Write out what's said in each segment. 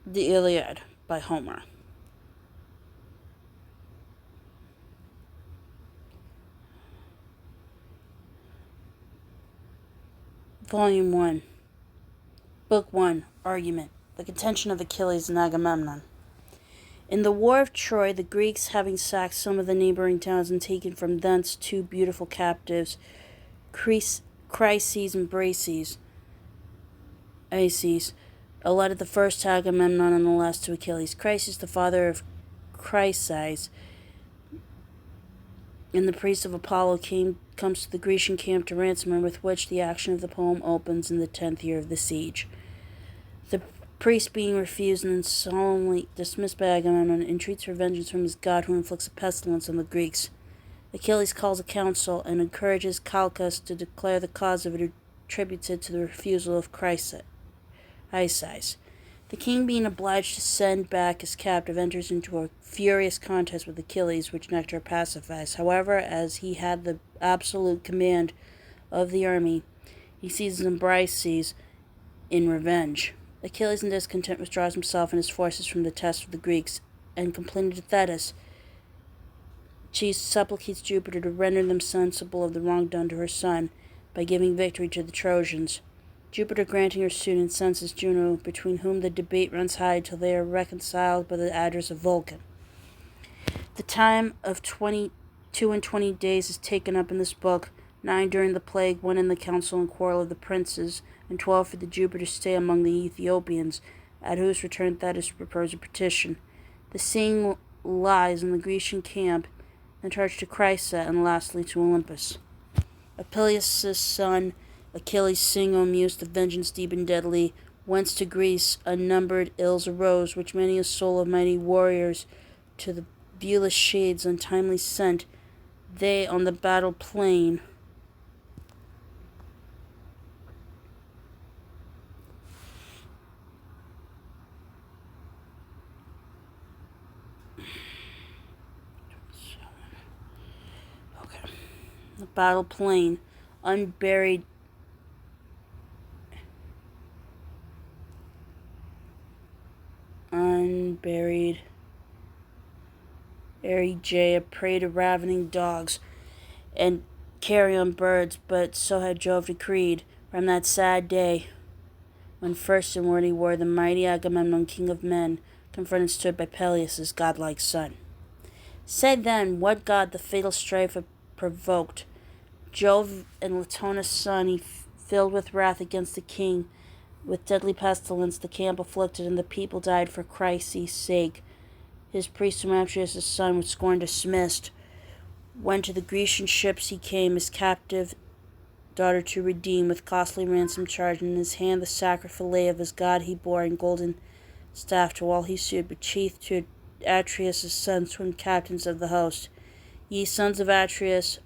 The Iliad by Homer. Volume 1. Book 1. Argument. The contention of Achilles and Agamemnon. In the war of Troy, the Greeks, having sacked some of the neighboring towns and taken from thence 2 beautiful captives, Chryses and Aces, allotted the first to Agamemnon and the last to Achilles. Chryses, the father of Chryses, and the priest of Apollo, comes to the Grecian camp to ransom him, with which the action of the poem opens in the 10th year of the siege. The priest, being refused and solemnly dismissed by Agamemnon, entreats for vengeance from his god, who inflicts a pestilence on the Greeks. Achilles calls a council and encourages Calchas to declare the cause of it, attributes it to the refusal of Chryses. The king, being obliged to send back his captive, enters into a furious contest with Achilles, which Nectar pacifies. However, as he had the absolute command of the army, he seizes Imbrices in revenge. Achilles, in discontent, withdraws himself and his forces from the test of the Greeks, and complaining to Thetis, she supplicates Jupiter to render them sensible of the wrong done to her son by giving victory to the Trojans. Jupiter, granting her suit, incenses Juno, between whom the debate runs high till they are reconciled by the address of Vulcan. The time of 22 days is taken up in this book, 9 during the plague, 1 in the council and quarrel of the princes, and 12 for the Jupiter's stay among the Ethiopians, at whose return Thetis prepares a petition. The scene lies in the Grecian camp, and charged to Chrysa, and lastly to Olympus. Peleus' son Achilles, seeing Muse, the vengeance deep and deadly, whence to Greece unnumbered ills arose, which many a soul of mighty warriors to the viewless shades untimely sent. They on the battle plain unburied J, a prey to ravening dogs and carrion birds, but so had Jove decreed. From that sad day, when first in wordy war the mighty Agamemnon, king of men, confronted stood by Peleus' godlike son. Say then, what god the fatal strife had provoked? Jove, and Latona's son, he filled with wrath against the king. With deadly pestilence the camp afflicted, and the people died for Chryses' sake. His priest Demetrius' son, with scorn dismissed, when to the Grecian ships he came, his captive daughter to redeem, with costly ransom charged. In his hand the sacred fillet of his god he bore, and golden staff to all he sued, bequeathed to Atreus' sons, twin captains of the host. Ye sons of Atreus,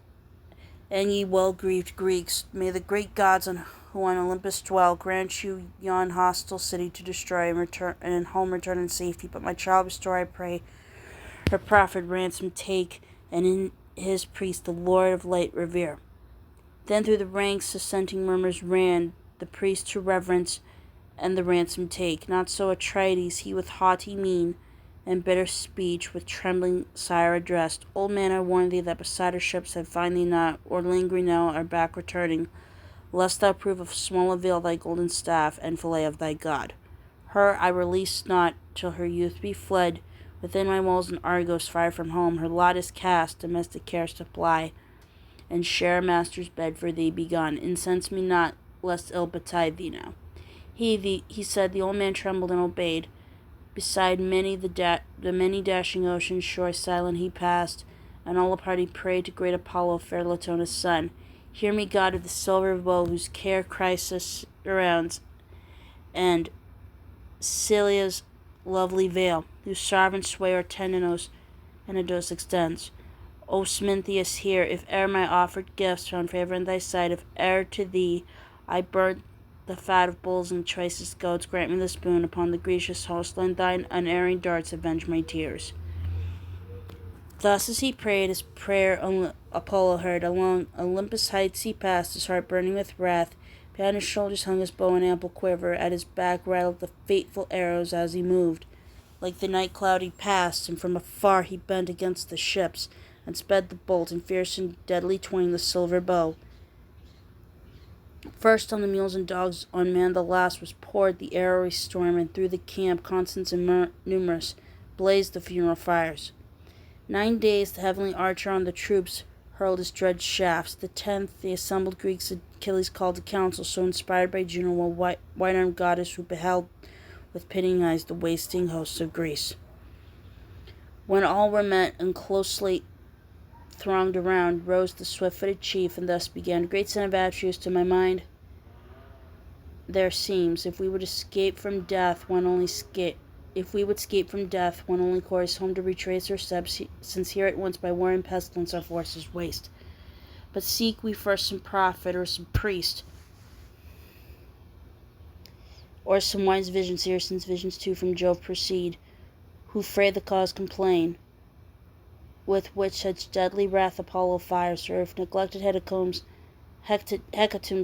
and ye well-grieved Greeks, may the great gods who on Olympus dwell grant you yon hostile city to destroy, and home return in safety. But my child restore, I pray, her proffered ransom take, and in his priest the Lord of light revere. Then through the ranks assenting murmurs ran, the priest to reverence and the ransom take. Not so Atrides, he with haughty mien and bitter speech with trembling sire addressed. Old man, I warn thee that beside our ships I find thee not, or lingering now are back returning, lest thou prove of small avail thy golden staff and fillet of thy god. Her I release not till her youth be fled. Within my walls in Argos, far from home, her lot is cast, domestic cares to ply, and share a master's bed for thee begun. Incense me not, lest ill betide thee now. He said. The old man trembled and obeyed. Beside the many dashing oceans shore silent he passed, and all a party prayed to great Apollo, fair Latona's son. Hear me, God of the silver bow, whose care Chrysis surrounds, and Celia's lovely veil, whose sovereign sway o'er Tenedos extends. O Smintheus, hear, if e'er my offered gifts found favor in thy sight, if e'er to thee I burnt the fat of bulls and choicest goats, grant me this boon, upon the Grecian host lend thine unerring darts, avenge my tears. Thus as he prayed, his prayer Apollo heard. Along Olympus heights he passed, his heart burning with wrath. Behind his shoulders hung his bow and ample quiver. At his back rattled the fateful arrows as he moved. Like the night cloud he passed, and from afar he bent against the ships, and sped the bolt, and fierce and deadly twanged the silver bow. First on the mules and dogs, on man the last, was poured the arrowy storm, and through the camp, constant and numerous, blazed the funeral fires. 9 days the heavenly archer on the troops hurled his dread shafts. The 10th, the assembled Greeks Achilles called to council, so inspired by Juno, a white-armed goddess who beheld with pitying eyes the wasting hosts of Greece. When all were met and closely thronged around, rose the swift-footed chief, and thus began: Great son of Atreus, to my mind there seems, if we would escape from death, one only course home to retrace our steps, since here at once by war and pestilence our forces waste. But seek we first some prophet or some priest, or some wise vision seer, since visions too from Jove proceed, who fray the cause complain, with which such deadly wrath Apollo fires, or if neglected hecatombs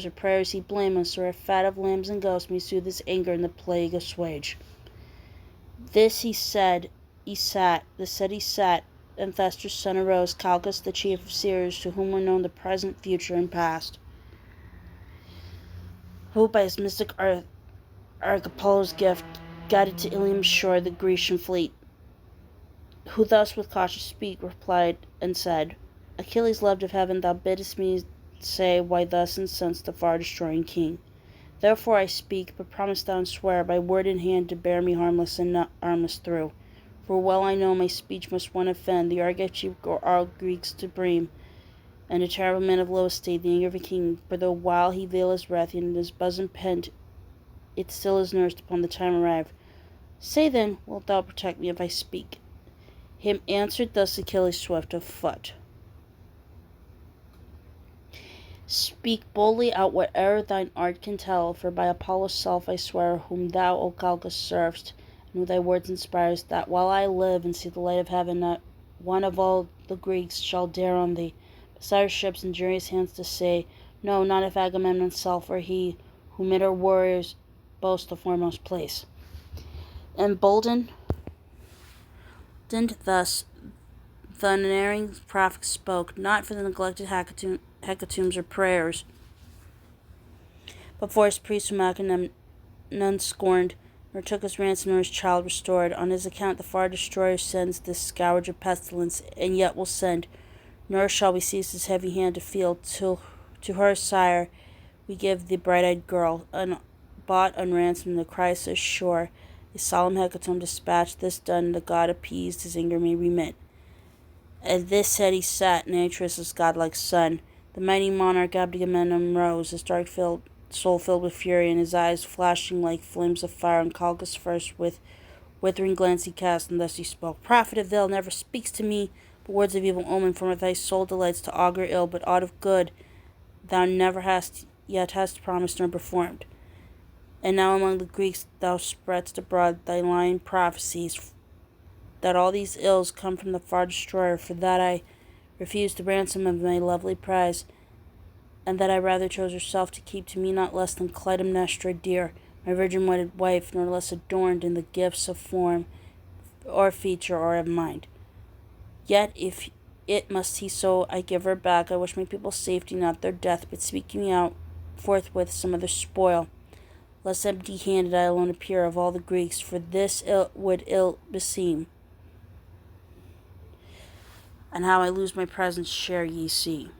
or prayers he blame us, or if fat of lambs and goats may soothe his anger and the plague assuage. This he sat, and Thestor's son arose, Calchas, the chief of seers, to whom were known the present, future, and past, who by his mystic arc Apollo's gift guided to Ilium's shore the Grecian fleet, who thus with cautious speech replied and said: Achilles, loved of heaven, thou biddest me say why thus incensed the far-destroying king. Therefore I speak, but promise thou and swear by word and hand to bear me harmless and not armless through. For well I know my speech must one offend the Argive chief or all Greeks to brim, and a terrible man of low estate, the anger of a king. For though while he veil his wrath, yet in his bosom pent, it still is nursed upon the time arrived. Say then, wilt thou protect me if I speak? Him answered thus Achilles swift of foot: Speak boldly out whate'er thine art can tell, for by Apollo's self I swear, whom thou, O Calchas, servest, and who thy words inspirest, that while I live and see the light of heaven, not one of all the Greeks shall dare on thee, beside our ships, injurious hands to say, no, not if Agamemnon's self or he, who mid our warriors boast the foremost place. Emboldened thus, the unerring prophet spoke, not for the neglected hecatombs or prayers, but for his priest whom Agamemnon scorned, nor took his ransom nor his child restored. On his account the far destroyer sends this scourge of pestilence, and yet will send, nor shall we cease his heavy hand to feel, till to her sire we give the bright-eyed girl, unbought, unransomed, the Chrysa's shore, a solemn hecatomb dispatched. This done, the god appeased, his anger may remit. At this head he sat, in Atreus' godlike son. The mighty monarch Agamemnon rose, his dark soul filled with fury, and his eyes flashing like flames of fire. On Calchas first with withering glance he cast, and thus he spoke: Prophet of ill, never speaks to me but words of evil omen, for thy soul delights to augur ill, but aught of good thou never hast promised nor performed. And now among the Greeks thou spreadst abroad thy lying prophecies, that all these ills come from the far destroyer, for that I refused the ransom of my lovely prize, and that I rather chose herself to keep to me not less than Clytemnestra dear, my virgin wedded wife, nor less adorned in the gifts of form or feature or of mind. Yet if it must he so, I give her back. I wish my people's safety, not their death, but speak me out forthwith some other spoil, lest empty-handed I alone appear of all the Greeks, for this would ill beseem, and how I lose my presence share ye see.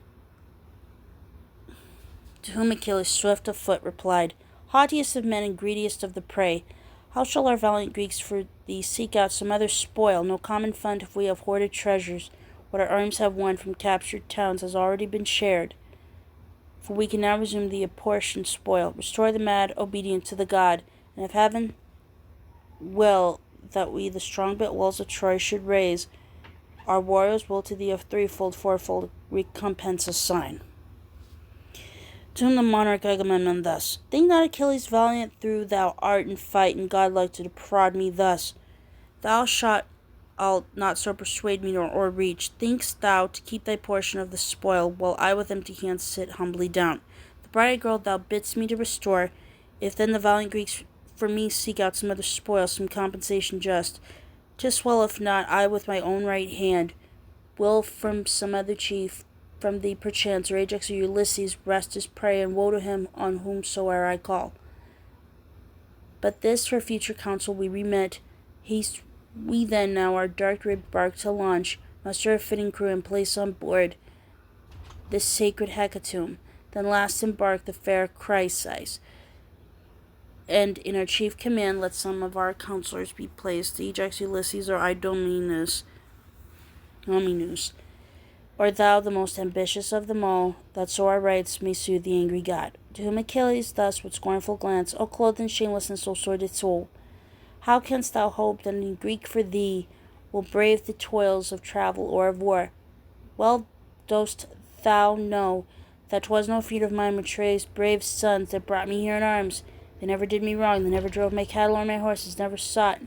To whom Achilles, swift of foot, replied: Haughtiest of men and greediest of the prey, how shall our valiant Greeks for thee seek out some other spoil? No common fund have we of hoarded treasures. What our arms have won from captured towns has already been shared, for we can now resume the apportioned spoil. Restore the mad, obedient to the god, and if heaven will that we the strong-built walls of Troy should raise, our warriors will to thee of threefold, fourfold recompense assign. To whom the monarch Agamemnon thus: Think not, Achilles, valiant though thou art in fight, and godlike, to defraud me thus. Thou shalt not so persuade me nor o'erreach. Think'st thou to keep thy portion of the spoil, while I with empty hands sit humbly down? The bride girl thou bidst me to restore, if then the valiant Greeks for me seek out some other spoil, some compensation just, 'tis well; if not, I with my own right hand will from some other chief, from thee perchance, or Ajax or Ulysses, wrest his prey, and woe to him on whomsoe'er I call. But this for future counsel we remit. Haste we then now our dark-ribbed bark to launch, muster a fitting crew, and place on board this sacred hecatomb. Then last embark the fair Chryseis, and in our chief command let some of our counselors be placed, Ajax, Ulysses, or Idomeneus, or thou, the most ambitious of them all, that so our rights may soothe the angry god. To whom Achilles thus with scornful glance, O clothed in shamelessness, O sordid soul, how canst thou hope that any Greek for thee will brave the toils of travel or of war? Well dost thou know that 'twas no feat of mine, but Atreus' brave sons that brought me here in arms. They never did me wrong, they never drove my cattle or my horses, never sought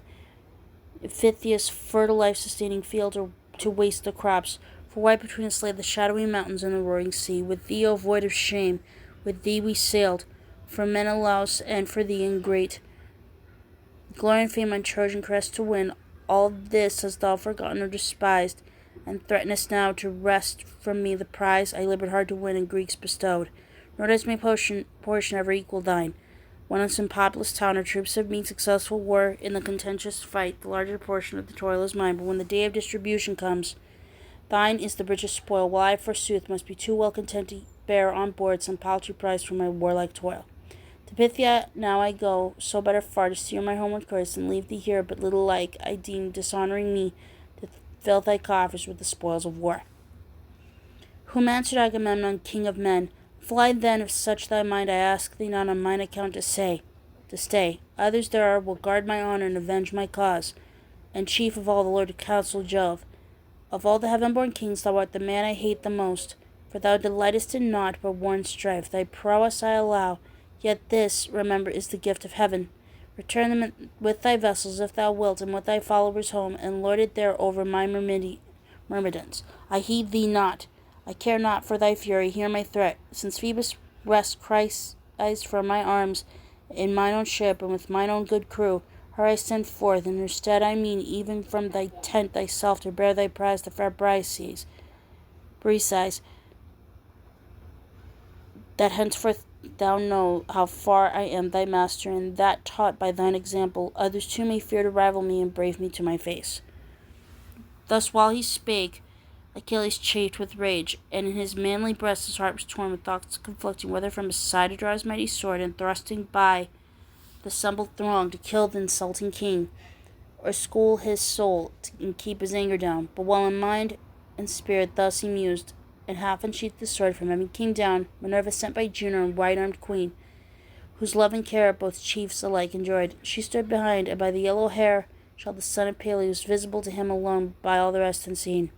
Phthyius' fertile life-sustaining fields, or to waste the crops. For why between us lay the shadowy mountains and the roaring sea? With thee, O void of shame, with thee we sailed, for Menelaus, and for thee in great glory and fame on Trojan crest to win. All this hast thou forgotten or despised, and threatenest now to wrest from me the prize I labored hard to win and Greeks bestowed. Nor does my portion ever equal thine. When in some populous town our troops have made successful war in the contentious fight, the larger portion of the toil is mine. But when the day of distribution comes, thine is the richest spoil, while I, forsooth, must be too well content to bear on board some paltry price for my warlike toil. To Phthia now I go, so better far to steer my homeward course, and leave thee here but little like, I deem, dishonouring me, to fill thy coffers with the spoils of war. Whom answered Agamemnon, king of men, Fly then, if such thy mind, I ask thee not on mine account to stay. Others there are will guard my honour and avenge my cause, and chief of all the Lord of counsel Jove. Of all the heaven-born kings thou art the man I hate the most, for thou delightest in naught but war and strife. Thy prowess I allow, yet this, remember, is the gift of heaven. Return them with thy vessels, if thou wilt, and with thy followers home, and lord it there over my myrmidons. I heed thee not. I care not for thy fury. Hear my threat. Since Phoebus wrests Chryseis from my arms, in mine own ship, and with mine own good crew, her I send forth, in her stead I mean, even from thy tent thyself, to bear thy prize, the fair Briseis, that henceforth thou know how far I am thy master, and that, taught by thine example, others too may fear to rival me and brave me to my face. Thus while he spake, Achilles chafed with rage, and in his manly breast his heart was torn with thoughts conflicting, whether from his side to draw his mighty sword, and thrusting by the assembled throng to kill the insulting king, or school his soul and keep his anger down. But while in mind and spirit thus he mused, and half unsheathed the sword, from heaven came down Minerva, sent by Juno, and white-armed queen, whose love and care both chiefs alike enjoyed. She stood behind, and by the yellow hair shall the son of Peleus, visible to him alone, by all the rest unseen.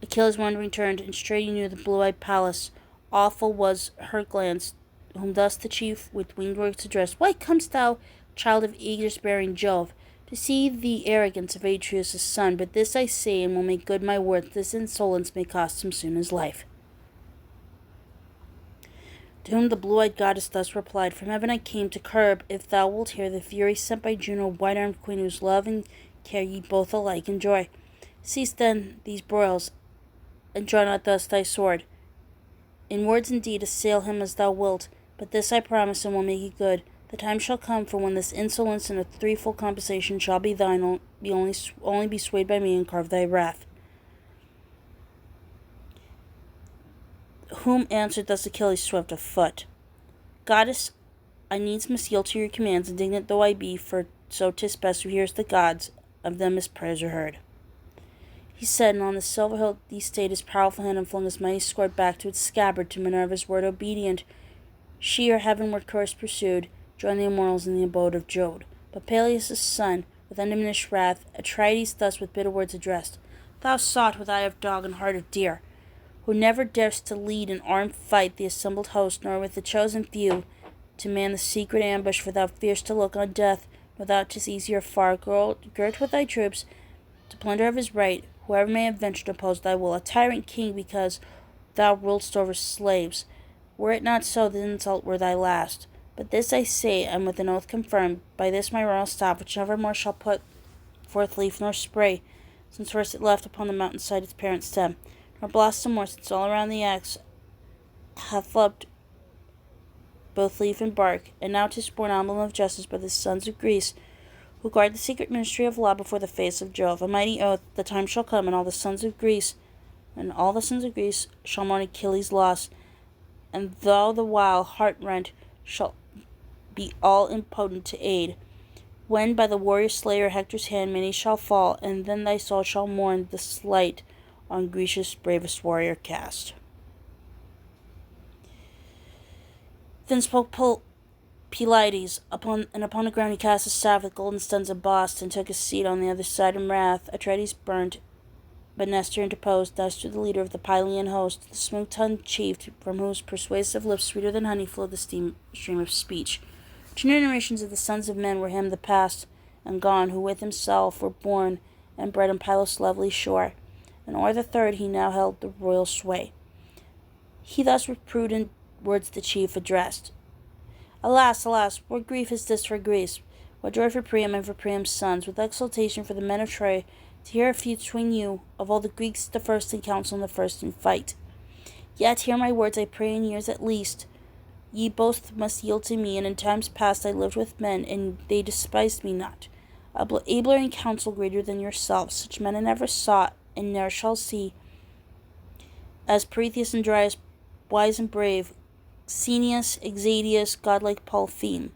Achilles wondering turned, and straight he knew the blue-eyed Pallas. Awful was her glance, whom thus the chief with winged words addressed. Why comest thou, child of aegis-bearing Jove, to see the arrogance of Atreus' son? But this I say, and will make good my worth, this insolence may cost him soon his life. To whom the blue-eyed goddess thus replied, From heaven I came to curb, if thou wilt hear, the fury sent by Juno, white-armed queen, whose love and care ye both alike enjoy. Cease then these broils, and draw not thus thy sword. In words indeed assail him as thou wilt, but this I promise, and will make it good. The time shall come for when this insolence and a threefold compensation shall be thine, only be swayed by me and carve thy wrath. Whom answered thus Achilles swift of foot, Goddess, I needs must yield to your commands, indignant though I be, for so 'tis best who hears the gods, of them his prayers are heard. He said, and on the silver hilt he stayed his powerful hand, and flung his mighty sword back to its scabbard. To Minerva's word obedient, she her heavenward course pursued, joined the immortals in the abode of Jode. But Peleus' son, with undiminished wrath, Atrides thus with bitter words addressed, Thou sought with eye of dog and heart of deer, who never darest to lead in armed fight the assembled host, nor with the chosen few to man the secret ambush, for thou fearst to look on death, nor thou 'tis easier far, girt with thy troops, to plunder of his right, whoever may have ventured to oppose thy will, a tyrant king, because thou rulest over slaves, Were it not so, the insult were thy last. But this I say, and with an oath confirmed, by this my royal staff, which never more shall put forth leaf nor spray, since first it left upon the mountainside its parent stem, nor blossom more, since all around the axe hath loved both leaf and bark, and now 'tis borne emblem of justice by the sons of Greece, who guard the secret ministry of law before the face of Jove. A mighty oath, the time shall come, and all the sons of Greece shall mourn Achilles' loss, and thou the while, heart-rent, shalt be all impotent to aid, when by the warrior slayer Hector's hand many shall fall, and then thy soul shall mourn the slight on Grecia's bravest warrior cast. Then spoke Pelides, upon the ground he cast his staff with golden studs embossed, and took his seat on the other side in wrath. Atrides burnt, but Nestor interposed. Thus to the leader of the Pylian host, the smooth-tongued chief, from whose persuasive lips sweeter than honey flowed the stream of speech. 2 generations of the sons of men were him the past and gone, who with himself were born and bred on Pylos' lovely shore, and o'er the third he now held the royal sway. He thus with prudent words the chief addressed. Alas, alas, what grief is this for Greece! What joy for Priam and for Priam's sons! With exultation for the men of Troy, to hear a feud between you, of all the Greeks the first in council and the first in fight. Yet hear my words, I pray, in years at least. Ye both must yield to me, and in times past I lived with men, and they despised me not. Abler in counsel greater than yourselves, such men I never saw, and ne'er shall see, as Prometheus and Dryas, wise and brave, Xenius, Exadius, godlike Polypheme,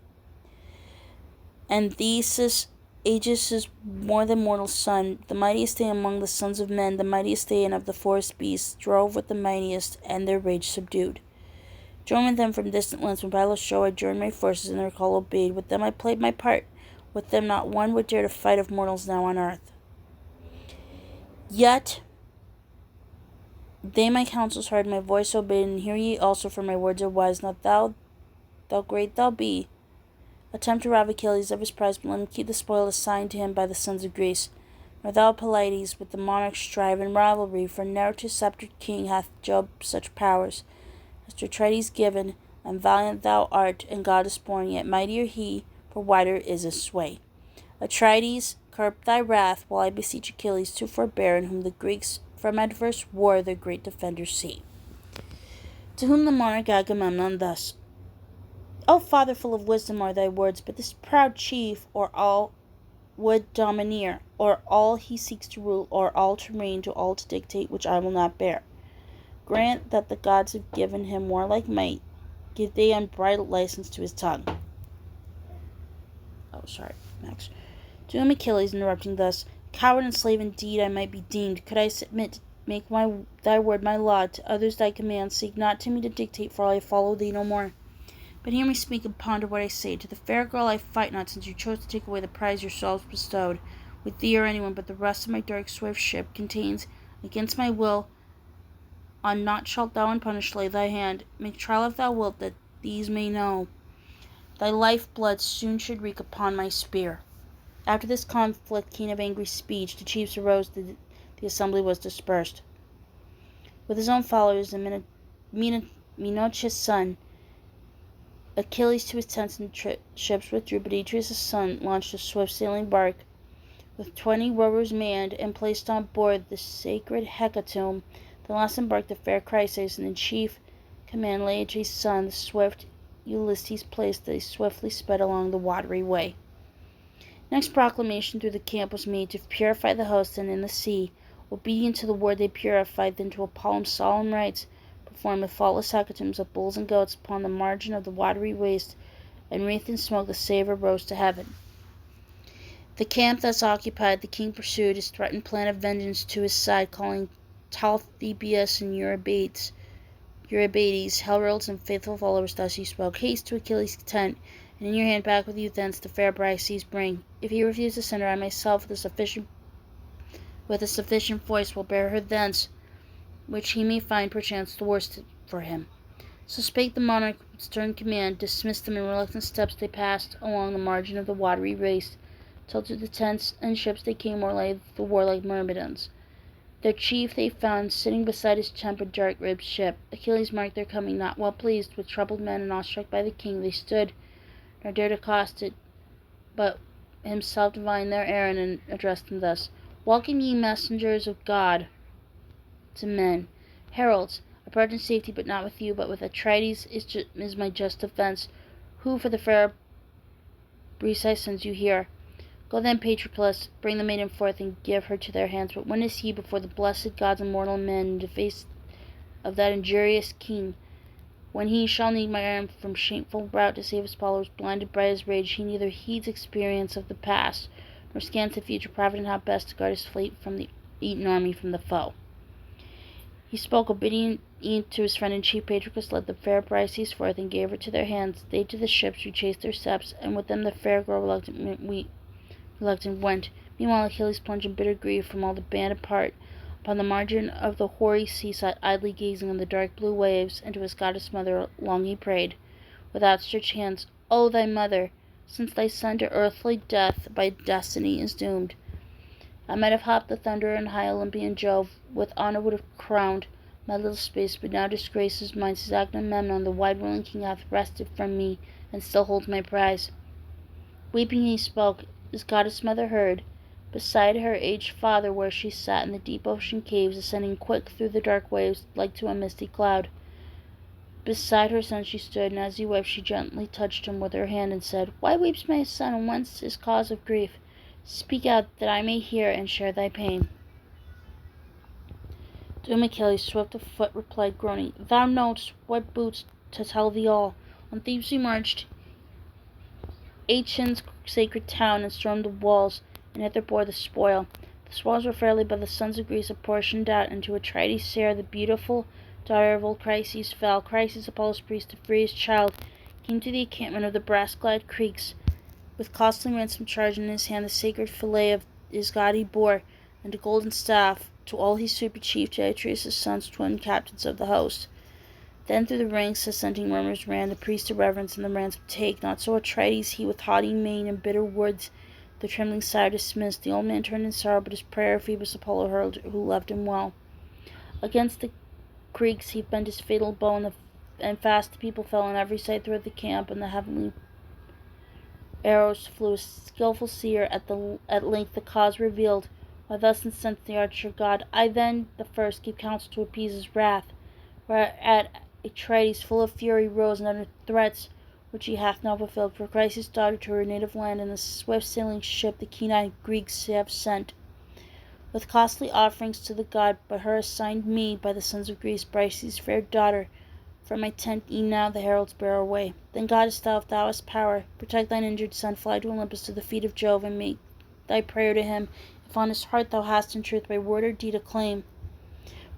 and Theseus, Aegis' more than mortal son, the mightiest they among the sons of men, the mightiest they and of the forest beasts, drove with the mightiest, and their rage subdued. Joined with them from distant lands, when Pylos' show I joined my forces, and their call obeyed. With them I played my part, with them not one would dare to fight of mortals now on earth. Yet they my counsels heard, my voice obeyed, and hear ye also, for my words are wise. Not thou great thou be, attempt to rob Achilles of his prize, but let him keep the spoil assigned to him by the sons of Greece. Nor thou, Pelides, with the monarchs strive in rivalry, for ne'er to sceptred king hath Jove such powers as to Atrides given, and valiant thou art, and goddess born, yet mightier he, for wider is his sway. Atrides, curb thy wrath, while I beseech Achilles to forbear, in whom the Greeks from adverse war their great defenders see. To whom the monarch Agamemnon thus: O father, full of wisdom are thy words, but this proud chief o'er all would domineer, or all he seeks to rule, or all to reign, to all to dictate, which I will not bear. Grant that the gods have given him warlike might, give they unbridled license to his tongue. Max. To whom Achilles, interrupting thus: Coward and slave indeed I might be deemed, could I submit to make thy word my law, to others thy command. Seek not to me to dictate, for I follow thee no more. But hear me speak, and ponder what I say. To the fair girl I fight not, since you chose to take away the prize yourselves bestowed. With thee or anyone, but the rest of my dark swift ship contains, against my will, on naught shalt thou unpunished lay thy hand. Make trial if thou wilt, that these may know thy life blood soon should wreak upon my spear. After this conflict, keen of angry speech, the chiefs arose, the assembly was dispersed. With his own followers and Menoetius' son, Achilles to his tents and ships withdrew, but Atreus' son launched a swift-sailing bark, with 20 rowers manned, and placed on board the sacred hecatomb. The last embarked the fair Chryseis, and in chief command lay Atreus' son, the swift Ulysses placed. They swiftly sped along the watery way. Next proclamation through the camp was made to purify the host, and in the sea, obedient to the word they purified, then to Apollo's solemn rites performed with faultless hecatombs of bulls and goats upon the margin of the watery waste, and wreathed in smoke the savor rose to heaven. The camp thus occupied, the king pursued his threatened plan of vengeance to his side, calling Talthybius and Eurybates, heralds and faithful followers. Thus he spoke: Haste to Achilles' tent, and in your hand back with you thence the fair Briseis bring. If he refuse to send her, I myself with a sufficient voice will bear her thence, which he may find perchance the worst for him. So spake the monarch with stern command. Dismissed them in reluctant steps, they passed along the margin of the watery waste, till to the tents and ships they came, where lay the warlike Myrmidons. Their chief they found sitting beside his tempered dark-ribbed ship. Achilles marked their coming, not well pleased. With troubled men and awestruck by the king, they stood, nor dared accost it, but himself divined their errand, and addressed them thus: Welcome, ye messengers of God to men. Heralds, apart in safety, but not with you, but with Atrides is my just defence, who for the fair Briseis sends you here. Go then, Patroclus, bring the maiden forth, and give her to their hands. But witness ye before the blessed gods and mortal men, in the face of that injurious king, when he shall need my arm from shameful rout to save his followers, blinded by his rage, he neither heeds experience of the past, nor scans the future, providing how best to guard his fleet from the eaten army from the foe. He spoke, obedient to his friend in chief. Patroclus led the fair Briseis forth, and gave her to their hands. They to the ships retraced their steps, and with them the fair girl reluctant went. Meanwhile Achilles, plunged in bitter grief from all the band apart, upon the margin of the hoary sea sat idly gazing on the dark blue waves, and to his goddess mother long he prayed, with outstretched hands, O thy mother, since thy son to earthly death by destiny is doomed. I might have hopped the thunderer and high Olympian Jove, with honour would have crowned my little space, but now disgrace is mine, since Agamemnon, the wide-ruling king, hath wrested from me, and still holds my prize. Weeping he spoke. His goddess mother heard, beside her aged father where she sat in the deep ocean caves, ascending quick through the dark waves like to a misty cloud. Beside her son she stood, and as he wept she gently touched him with her hand, and said, Why weeps my son, and whence is cause of grief? Speak out, that I may hear and share thy pain. To whom Achilles, swift of foot, replied, groaning, Thou know'st what boots to tell thee all. On Thebes we marched, Aetion's sacred town, and stormed the walls, and hither bore the spoil. The spoils were fairly by the sons of Greece apportioned out, and to Atrides Sarah, the beautiful daughter of old Chryses, fell. Chryses, Apollo's priest, to free his child, came to the encampment of the brass-clad Greeks. With costly ransom charged in his hand, the sacred fillet of his god he bore, and a golden staff. To all he stood chief, to Atreus' sons, twin captains of the host. Then through the ranks assenting murmurs ran, the priest to reverence and the ransom take. Not so Atrides, he with haughty mien and bitter words the trembling sire dismissed. The old man turned in sorrow, but his prayer Phoebus Apollo heard, who loved him well. Against the Greeks he bent his fatal bow, and fast the people fell on every side throughout the camp, and the heavenly arrows flew. A skilful seer at length the cause revealed, why thus incensed the archer god. I then, the first, gave counsel to appease his wrath, whereat Atrides, full of fury, rose, and uttered threats which he hath now fulfilled. For Chryses' daughter to her native land, in the swift-sailing ship the keen-eyed Greeks have sent, with costly offerings to the god, but her assigned me by the sons of Greece, Briseis' fair daughter. From my tent e'en now the heralds bear away. Then, goddess thou, if thou hast power, protect thine injured son, fly to Olympus to the feet of Jove, and make thy prayer to him, if on his heart thou hast in truth by word or deed a claim.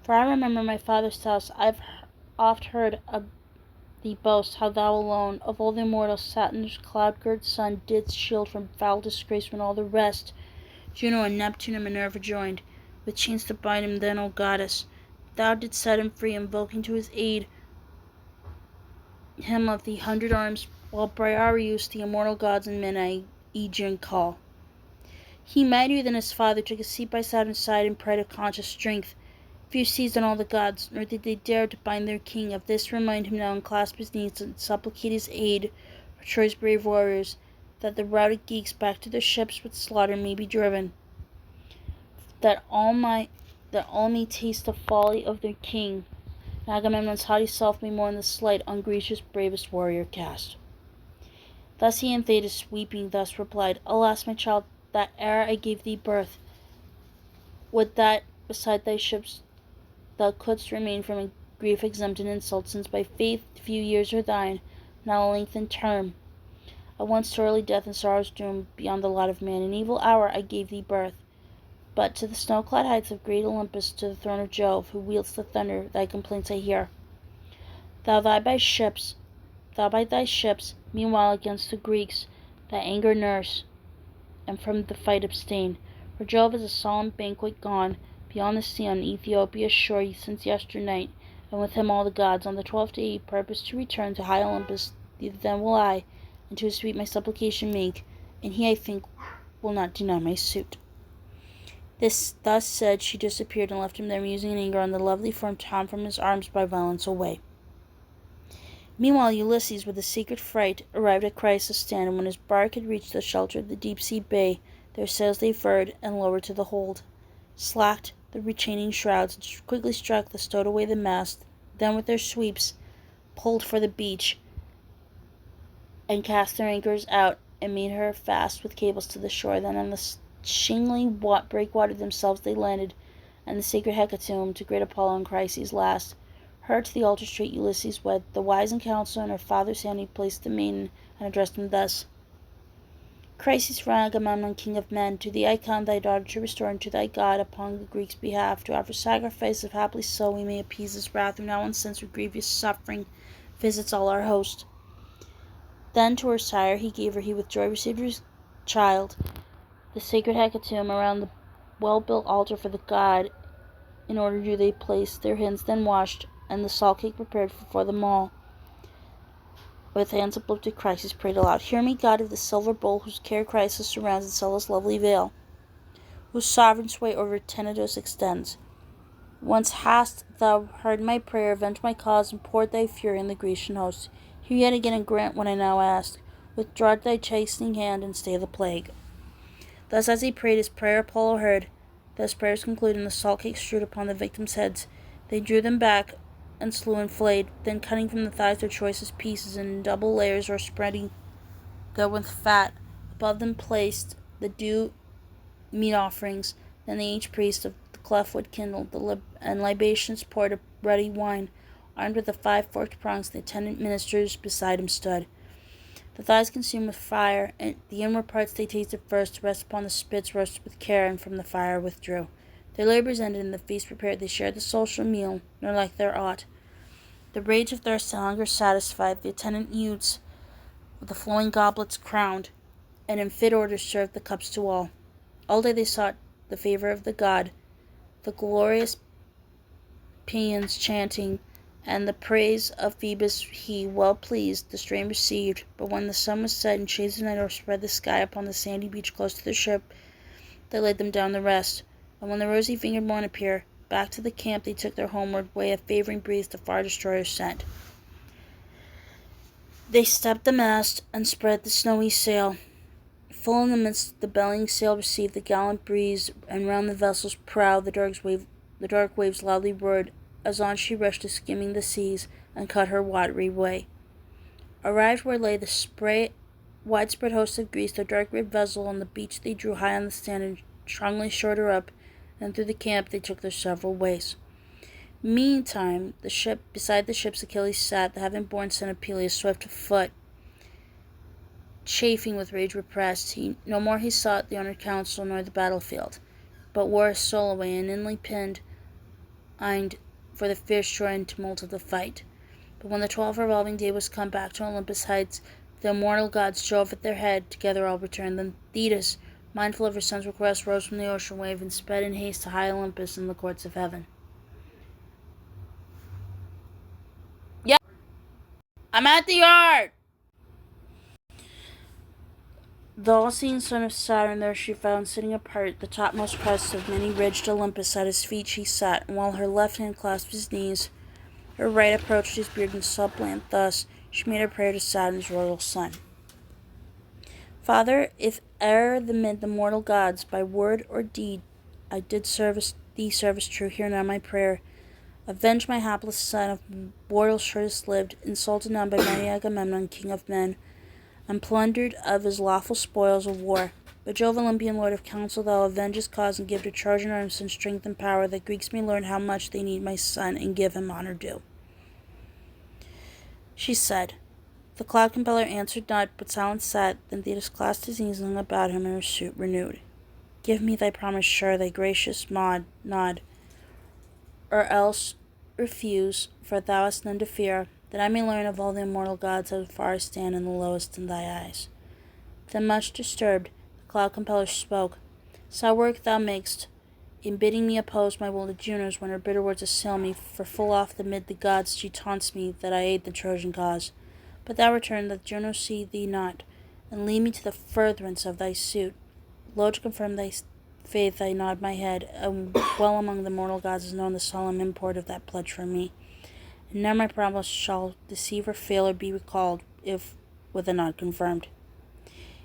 For I remember my father's house, I've oft heard of thee boast, how thou alone, of all the immortals, Saturn's cloud-girt son, didst shield from foul disgrace, when all the rest, Juno and Neptune and Minerva joined, with chains to bind him. Then, O goddess, thou didst set him free, invoking to his aid him of the 100 arms, while Briareus the immortal gods and men Aegean call. He, mightier than his father, took a seat by Saturn's side in pride of conscious strength. Fear seized on all the gods, nor did they dare to bind their king. Of this remind him now, and clasp his knees, and supplicate his aid for Troy's brave warriors, that the routed Greeks back to their ships with slaughter may be driven, that all may taste the folly of their king, and Agamemnon's haughty self may mourn the slight on Grecia's bravest warrior cast. Thus he, and Thetis, weeping, thus replied, Alas, my child, that ere I gave thee birth, would that beside thy ships thou couldst remain from a grief exempt and insult, since by faith few years are thine, now a lengthened term. At once to early death and sorrows doomed, beyond the lot of man. In evil hour I gave thee birth, but to the snow-clad heights of great Olympus, to the throne of Jove, who wields the thunder, thy complaints I hear. Thou by thy ships, meanwhile against the Greeks, thy anger nurse, and from the fight abstain. For Jove is a solemn banquet gone, beyond the sea on Ethiopia's shore since yesternight, and with him all the gods. On the 12th day he purposed to return to high Olympus. Thither then will I, and to his feet my supplication make, and he, I think, will not deny my suit. Thus said, she disappeared and left him there musing in anger on the lovely form torn from his arms by violence away. Meanwhile, Ulysses, with a secret fright, arrived at Chrysa's stand, and when his bark had reached the shelter of the deep-sea bay, their sails they furled and lowered to the hold, slacked the retaining shrouds, and quickly struck the stowed away the mast, then with their sweeps pulled for the beach, and cast their anchors out, and made her fast with cables to the shore. Then on the shingling breakwater themselves they landed, and the sacred hecatomb to great Apollo and Chryses last. Her to the altar straight Ulysses wed, the wise in counsel, in her father's hand he placed the maiden, and addressed him thus: Chryses, from Agamemnon, king of men, to thee I come, thy daughter to restore, and to thy God, upon the Greeks' behalf, to offer sacrifice, if haply so we may appease his wrath, who now incensed with grievous suffering visits all our host. Then to her sire he gave her, he with joy received his child, the sacred hecatomb around the well-built altar for the god, in order do they place their hands then washed, and the salt cake prepared for them all. With hands uplifted, Chryses prayed aloud: Hear me, God of the silver bowl, whose care Chrysis surrounds and Cella's lovely veil, whose sovereign sway over Tenedos extends. Once hast thou heard my prayer, avenged my cause, and poured thy fury on the Grecian host. Hear yet again and grant what I now ask. Withdraw thy chastening hand and stay the plague. Thus as he prayed, his prayer Apollo heard. Thus prayers concluded, and the salt cake strewed upon the victims' heads. They drew them back, and slew and flayed, then cutting from the thighs their choicest pieces, and in double layers, or spreading them with fat, above them placed the due meat offerings. Then the aged priest of the cleft wood kindled, and libations poured of ruddy wine. Armed with the 5 forked prongs, the attendant ministers beside him stood. The thighs consumed with fire, and the inward parts they tasted first, to rest upon the spits roasted with care, and from the fire withdrew. Their labors ended, and the feast prepared, they shared the social meal, nor lacked there aught. The rage of thirst and hunger satisfied, the attendant youths with the flowing goblets crowned, and in fit order served the cups to all. All day they sought the favor of the god, the glorious paeans chanting, and the praise of Phoebus he, well pleased, the strain received. But when the sun was set, and shades of night overspread the sky, upon the sandy beach close to the ship, they laid them down to rest. And when the rosy-fingered morn appeared, back to the camp they took their homeward way, a favoring breeze the far destroyer sent. They stepped the mast, and spread the snowy sail. Full in the midst the bellying sail received the gallant breeze, and round the vessel's prow the dark waves loudly roared, as on she rushed to skimming the seas, and cut her watery way. Arrived where lay the widespread host of Greece, their dark-ribbed vessel on the beach they drew high on the stand, and strongly shored her up, and through the camp they took their several ways. Meantime, beside the ships Achilles sat, the heaven-born son of Peleus, swift of foot, chafing with rage repressed. No more he sought the honored council, nor the battlefield, but wore his soul away, and inly pined for the fierce joy and tumult of the fight. But when the 12th revolving day was come, back to Olympus heights, the immortal gods drove at their head, together all returned. Then Thetis, mindful of her son's request, rose from the ocean wave, and sped in haste to high Olympus in the courts of heaven. Yep, I'm at the yard! The all-seeing son of Saturn there she found, sitting apart, the topmost crest of many-ridged Olympus. At his feet she sat, and while her left hand clasped his knees, her right approached his beard, and suppliant thus she made her prayer to Saturn's royal son. Father, if e'er amid the mortal gods, by word or deed, I did thee service true, hear now my prayer. Avenge my hapless son, of mortal shortest lived, insulted now by mighty Agamemnon, king of men, and plundered of his lawful spoils of war. But Jove, Olympian lord of counsel, thou avenge his cause, and give to Trojan arms and strength and power, that Greeks may learn how much they need my son, and give him honor due. She said. The cloud compeller answered not, but silent sat. Then Thetis clasped his knees and hung about him, and her suit renewed. Give me thy promise sure, thy gracious nod, or else refuse, for thou hast none to fear, that I may learn of all the immortal gods how far I stand in the lowest in thy eyes. Then much disturbed, the cloud compeller spoke. Sour work thou makest, in bidding me oppose my will to Juno's, when her bitter words assail me, for full oft amid the gods she taunts me that I aid the Trojan cause. But thou return, that Juno see thee not, and lead me to the furtherance of thy suit, lo to confirm thy faith, I nod my head. Well among the mortal gods is known the solemn import of that pledge for me. And ne'er my promise shall deceive or fail or be recalled, if with a nod confirmed.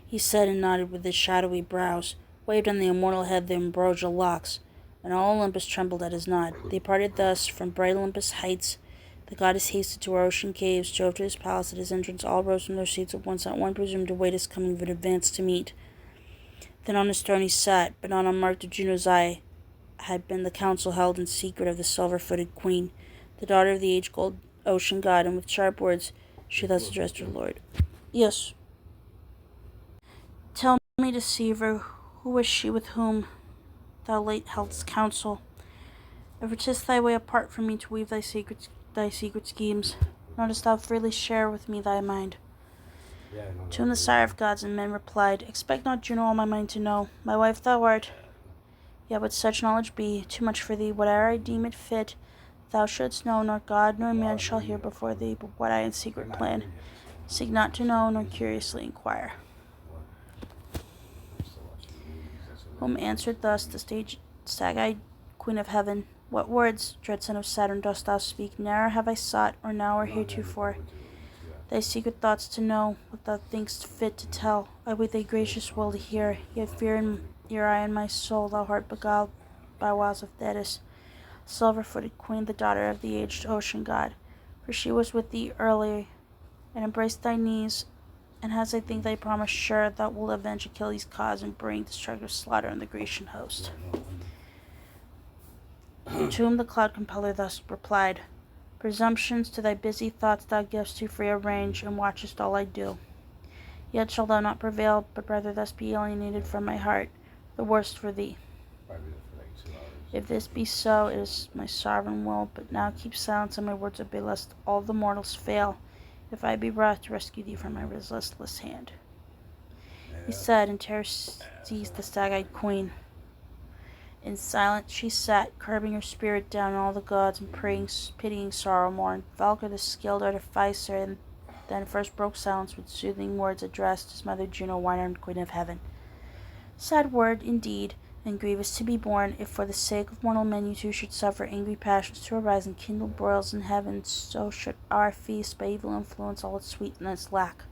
He said and nodded with his shadowy brows, waved on the immortal head the ambrosial locks, and all Olympus trembled at his nod. They parted thus from bright Olympus heights. The goddess hasted to her ocean caves, Jove to his palace. At his entrance all rose from their seats at once, not one presumed to wait his coming, but advanced to meet. Then on his throne he sat, but not unmarked of Juno's eye had been the council held in secret of the silver-footed queen, the daughter of the age-old ocean god, and with sharp words she thus addressed her lord. Yes. Tell me, deceiver, who was she with whom thou late heldst counsel? Ever 'tis thy way apart from me to weave thy secret schemes, nor dost thou freely share with me thy mind. To whom the sire of gods and men replied, expect not, Juno, all my mind to know. My wife thou art, yet would such knowledge be too much for thee. Whate'er I deem it fit, thou shouldst know, nor god nor man shall hear before thee, but what I in secret plan. Seek not to know, nor curiously inquire. Whom answered thus the stag-eyed queen of heaven, what words, dread son of Saturn, dost thou speak? Ne'er have I sought, or now or heretofore, thy secret thoughts to know, what thou think'st fit to tell. I wait thy gracious will to hear, yet fear in your eye and my soul, thou heart beguiled by wiles of Thetis, silver-footed queen, the daughter of the aged ocean god. For she was with thee early, and embraced thy knees, and has, I think, thy promise sure, thou wilt avenge Achilles' cause, and bring destructive slaughter on the Grecian host. To whom the cloud compeller thus replied, presumptions to thy busy thoughts thou givest too free a range, and watchest all I do. Yet shalt thou not prevail, but rather thus be alienated from my heart, the worst for thee. If this be so, it is my sovereign will, but now keep silence on my words obey, lest all the mortals fail, if I be wroth to rescue thee from my resistless hand. He said, and terror seized the stag-eyed queen. In silence she sat, curbing her spirit down, and all the gods, and praying, pitying sorrow mourned. Valkyr, the skilled artificer, and then first broke silence with soothing words addressed his mother Juno, wine-armed queen of heaven. Sad word, indeed, and grievous to be borne, if for the sake of mortal men you too should suffer angry passions to arise and kindle broils in heaven, so should our feast by evil influence all its sweetness lack.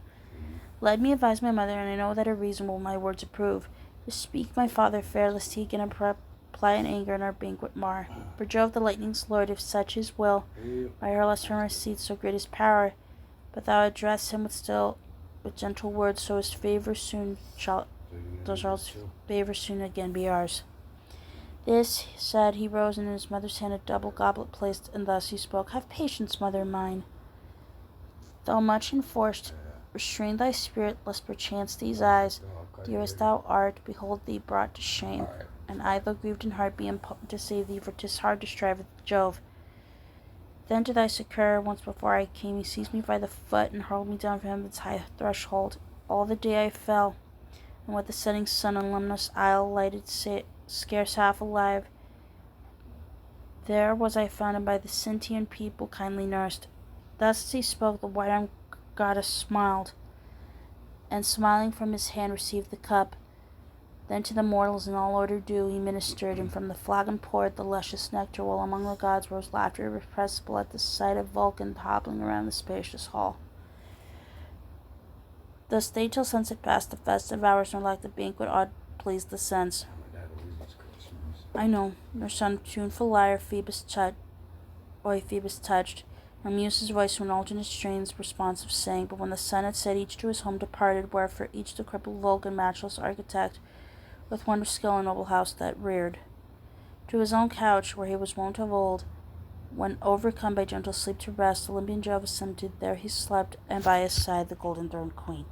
Let me advise my mother, and I know that her reason will my words approve, to speak my father fair, lest he again apply in anger and our banquet mar. For Jove the lightning's lord, if such his will, by her less from her seat, so great his power, but thou address him with gentle words, so his favor soon again be ours. This said, he rose, and in his mother's hand a double goblet placed, and thus he spoke, have patience, mother mine. Though much enforced, restrain thy spirit, lest perchance these eyes, dear as thou art, behold thee brought to shame. And I, though grieved in heart, be impotent to save thee, for 'tis hard to strive with Jove. Then to thy succor, once before I came, he seized me by the foot, and hurled me down from heaven's high threshold. All the day I fell, and with the setting sun on Lemnos Isle lighted, scarce half alive, there was I found, and by the Sintian people kindly nursed. Thus as he spoke, the white-armed goddess smiled, and smiling from his hand received the cup. Then to the mortals in all order due he ministered, and from the flagon poured the luscious nectar, while among the gods rose laughter irrepressible at the sight of Vulcan hobbling around the spacious hall. Thus they till sunset passed the festive hours, nor lacked the banquet aught pleased the sense. I know, nor some tuneful lyre Phoebus touched, nor Muse's voice when alternate strains responsive sang, but when the sun had set, each to his home departed, where for each the crippled Vulcan, matchless architect, with wonder skill a noble house that reared. To his own couch, where he was wont of old, when overcome by gentle sleep to rest, Olympian Jove ascended, there he slept, and by his side the golden-throned queen.